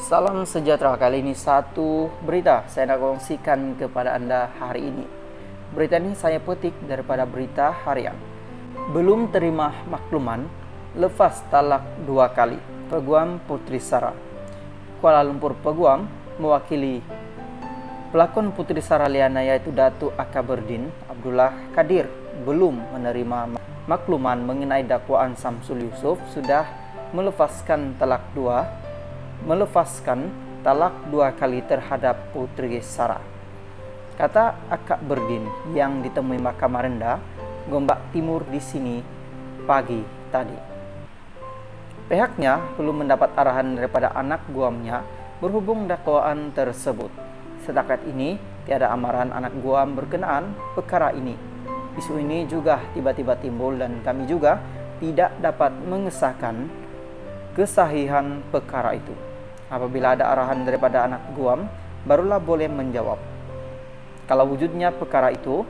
Salam sejahtera, kali ini satu berita saya nak kongsikan kepada Anda hari ini. Berita ini saya petik daripada berita harian. Belum terima makluman, lepas talak 2 kali, Peguam Putri Sarah. Kuala Lumpur Peguam mewakili pelakon Putri Sarah Liana yaitu Datuk Akaberdin Abdullah Kadir belum menerima makluman mengenai dakwaan Samsul Yusof sudah melepaskan talak 2 kali terhadap Putri Sarah. Kata Akaberdin yang ditemui Mahkamah Rendah Gombak Timur di sini pagi tadi. Pihaknya belum mendapat arahan daripada anak guamnya berhubung dakwaan tersebut. Setakat ini tiada amaran anak guam berkenaan perkara ini. Isu ini juga tiba-tiba timbul dan kami juga tidak dapat mengesahkan kesahihan perkara itu. Apabila ada arahan daripada anak guam, barulah boleh menjawab. Kalau wujudnya perkara itu,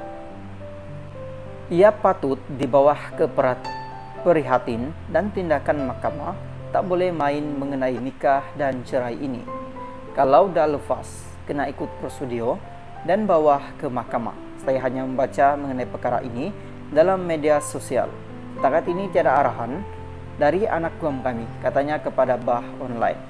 ia patut di bawah keprihatin dan tindakan mahkamah, tak boleh main mengenai nikah dan cerai ini. Kalau dah lepas, kena ikut prosedur dan bawa ke mahkamah. Saya hanya membaca mengenai perkara ini dalam media sosial. Setakat ini tiada arahan dari anak guam kami, katanya kepada Bah Online.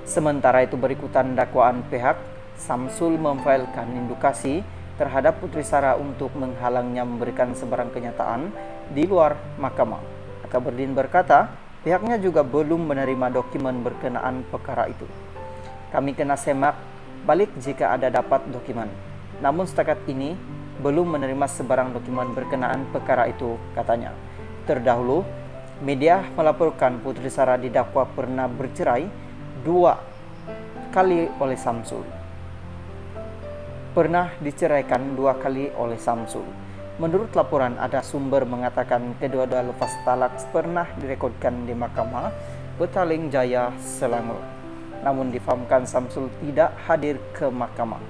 Sementara itu berikutan dakwaan pihak Samsul memfailkan indikasi terhadap Putri Sarah untuk menghalangnya memberikan sebarang kenyataan di luar mahkamah. Akaberdin berkata, pihaknya juga belum menerima dokumen berkenaan perkara itu. Kami kena semak balik jika ada dapat dokumen. Namun setakat ini belum menerima sebarang dokumen berkenaan perkara itu, katanya. Terdahulu, media melaporkan Putri Sarah didakwa pernah bercerai 2 kali oleh Samsul. Pernah diceraikan 2 kali oleh Samsul. Menurut laporan, ada sumber mengatakan kedua-dua lepas talak pernah direkodkan di Mahkamah Petaling Jaya, Selangor. Namun difahamkan Samsul tidak hadir ke mahkamah.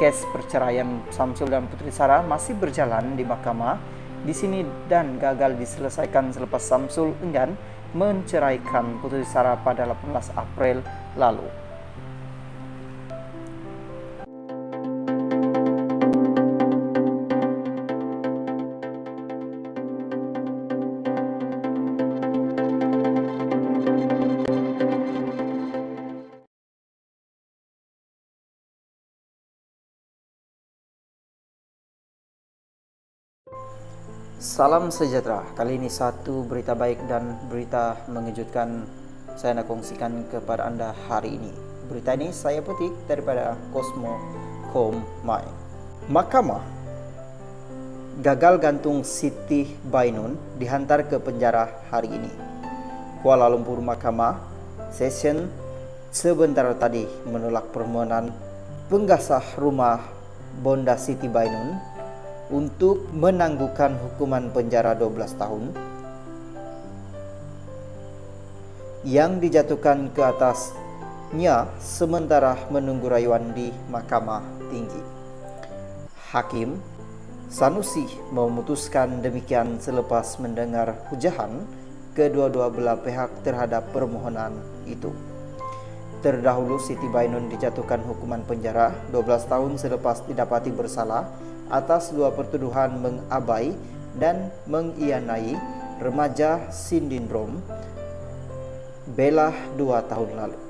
Kes perceraian Samsul dan Putri Sarah masih berjalan di mahkamah di sini dan gagal diselesaikan selepas Samsul enggan menceraikan Putri Sarah pada 18 April lalu. Salam sejahtera, kali ini satu berita baik dan berita mengejutkan saya nak kongsikan kepada Anda hari ini. Berita ini saya petik daripada Cosmo.com.my. Mahkamah gagal gantung Siti Bainun dihantar ke penjara hari ini. Kuala Lumpur Mahkamah Session sebentar tadi menolak permohonan penggasah rumah Bonda Siti Bainun untuk menangguhkan hukuman penjara 12 tahun yang dijatuhkan ke atasnya sementara menunggu rayuan di Mahkamah Tinggi. Hakim Sanusi memutuskan demikian selepas mendengar hujahan kedua-dua belah pihak terhadap permohonan itu. Terdahulu Siti Bainun dijatuhkan hukuman penjara 12 tahun selepas didapati bersalah atas 2 pertuduhan mengabai dan mengianai remaja sindrom Bella 2 tahun lalu.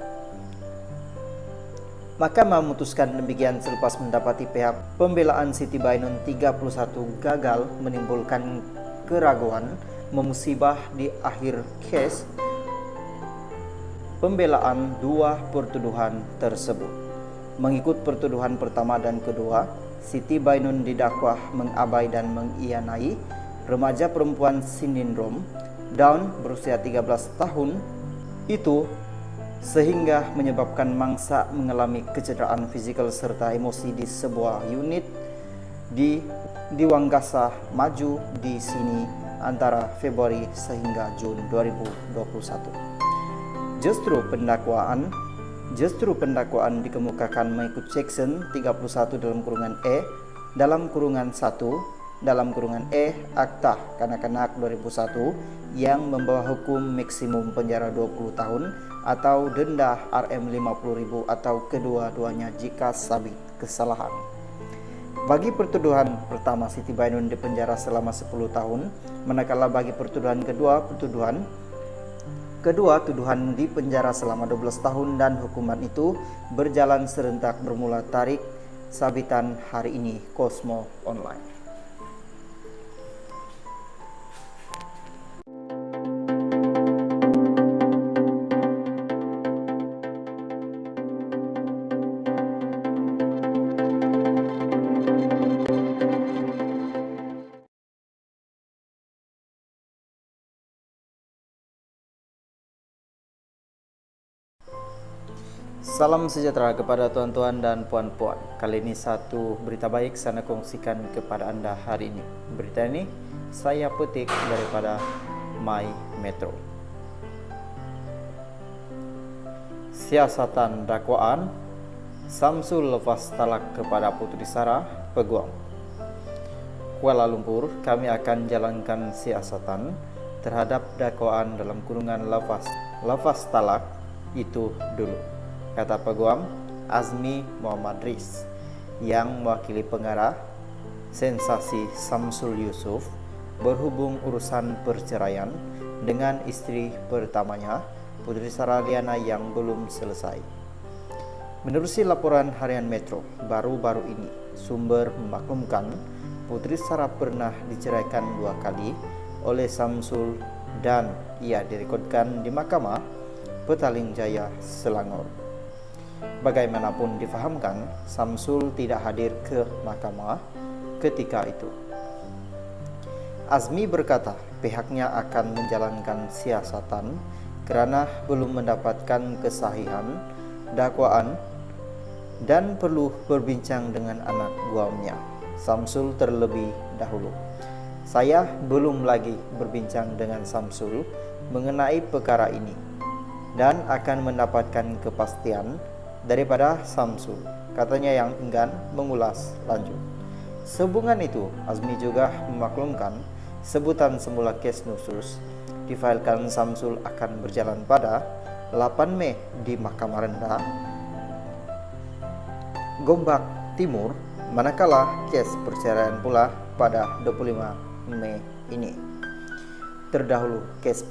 Mahkamah memutuskan demikian selepas mendapati pihak pembelaan Siti Bainun 31 gagal menimbulkan keraguan memusibah di akhir kes pembelaan 2 pertuduhan tersebut. Mengikut pertuduhan pertama dan kedua, Siti Bainun didakwa mengabai dan mengianai remaja perempuan sindrom Down berusia 13 tahun itu sehingga menyebabkan mangsa mengalami kecederaan fizikal serta emosi di sebuah unit di Wanggasa Maju di sini antara Februari sehingga Jun 2021. Justru pendakwaan dikemukakan mengikut Section 31 dalam kurungan E dalam kurungan 1 dalam kurungan Akta Kanak-kanak 2001 yang membawa hukum maksimum penjara 20 tahun atau denda Rm50.000 atau kedua-duanya jika sabit kesalahan. Bagi pertuduhan pertama, Siti Bainun dipenjara selama 10 tahun, manakala bagi pertuduhan kedua tuduhan dipenjara selama 12 tahun dan hukuman itu berjalan serentak bermula tarik sabitan hari ini Kosmo Online. Salam sejahtera kepada tuan-tuan dan puan-puan. Kali ini satu berita baik saya kongsikan kepada anda hari ini. Berita ini saya petik daripada My Metro. Siasatan dakwaan Samsul lepas talak kepada Putri Sarah peguam. Kuala Lumpur, kami akan jalankan siasatan terhadap dakwaan dalam kurungan lepas talak itu dulu, kata Peguam Azmi Muhammad Riz yang mewakili pengarah sensasi Samsul Yusuf berhubung urusan perceraian dengan istri pertamanya Putri Sarah Liana yang belum selesai. Menerusi laporan harian Metro baru-baru ini, sumber memaklumkan Putri Sarah pernah diceraikan 2 kali oleh Samsul dan ia direkodkan di Mahkamah Petaling Jaya, Selangor. Bagaimanapun difahamkan, Samsul tidak hadir ke mahkamah ketika itu. Azmi berkata pihaknya akan menjalankan siasatan kerana belum mendapatkan kesahihan dakwaan dan perlu berbincang dengan anak guamnya, Samsul terlebih dahulu. Saya belum lagi berbincang dengan Samsul mengenai perkara ini dan akan mendapatkan kepastian daripada Samsul, katanya yang enggan mengulas lanjut. Sehubungan itu, Azmi juga memaklumkan sebutan semula kes nusus difailkan Samsul akan berjalan pada 8 Mei di Mahkamah Rendah Gombak Timur, manakala kes perceraian pula pada 25 Mei ini. Terdahulu kes